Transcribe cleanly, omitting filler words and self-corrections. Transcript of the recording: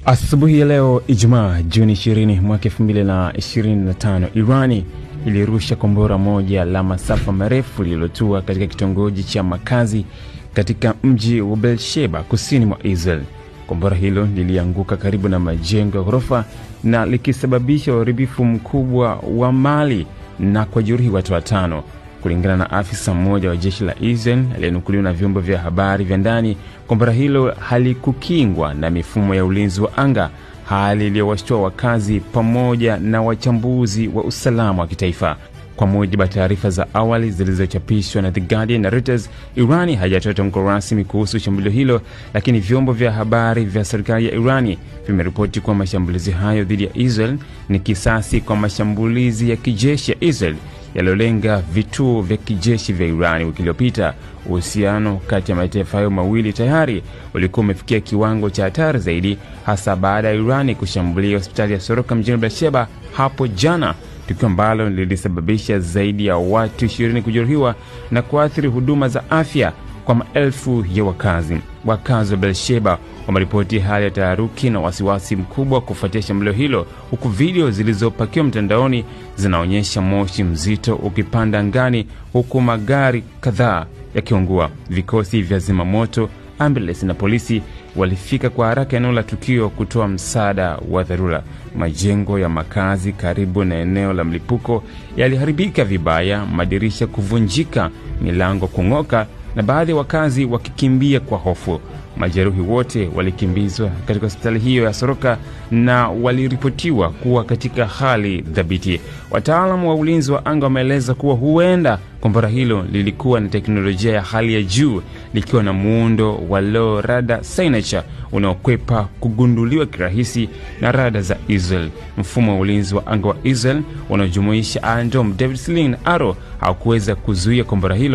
Asubuhi ya leo Ijumaa Juni 20 mwaka 2025, Irani ilirusha kombora moja la masafa marefu lililotua katika kitongoji cha makazi katika mji wa Beersheba kusini mwa Israel. Kombora hilo lilianguka karibu na majengo ya ghorofa na likisababisha uharibifu mkubwa wa mali na kujeruhi watu 5. Kulingana na afisa mmoja wa jeshi la Israel aliyenukuliwa na vyombo vya habari vya ndani, kombora hilo halikukingwa na mifumo ya ulinzi wa anga, hali iliyowashtua wakazi pamoja na wachambuzi wa usalama wa kitaifa. Kwa mujibu wa taarifa za awali zilizochapishwa na The Guardian na Reuters, Irani haijatoa tamko rasmi kuhusu shambulio hilo, lakini vyombo vya habari vya serikali ya Irani vimeripoti kwa mashambulizi hayo dhidi ya Israel ni kisasi kwa mashambulizi ya kijeshi ya Israel yaliyolenga vituo vya kijeshi vya Irani wiki iliyopita. Uhusiano kati ya mataifa hayo mawili tayari ulikuwa umefikia kiwango cha hatari zaidi, hasa baada ya Irani kushambulia hospitali ya Soroka mjini Beersheba hapo jana, tukio ambalo lilisababisha zaidi ya watu 20 kujeruhiwa na kuathiri huduma za afya kwa maelfu ya wakazi. Wakazi wa Beersheba wameripoti hali ya taharuki na wasiwasi mkubwa kufuatia shambulio hilo, huku video zilizopakiwa mtandaoni zinaonyesha moshi mzito ukipanda angani huku magari kadhaa yakiungua. Vikosi vya zimamoto, ambulance na polisi walifika kwa haraka eneo la tukio kutoa msaada wa dharura. Majengo ya makazi karibu na eneo la mlipuko yaliharibika vibaya, madirisha kuvunjika, milango kung'oka na baadhi ya wakazi wakikimbia kwa hofu. Majeruhi wote walikimbizwa katika hospitali hiyo ya Soroka na waliripotiwa kuwa katika hali dhabiti. Wataalamu wa ulinzi wa anga wameeleza kuwa huenda kombora hilo lilikuwa na teknolojia ya hali ya juu, likiwa na muundo wa low radar signature unaokwepa kugunduliwa kirahisi na rada za Israel. Mfumo wa ulinzi wa anga wa Israel unaojumuisha Iron Dome, David Sling, Arrow haukuweza kuzuia kombora hilo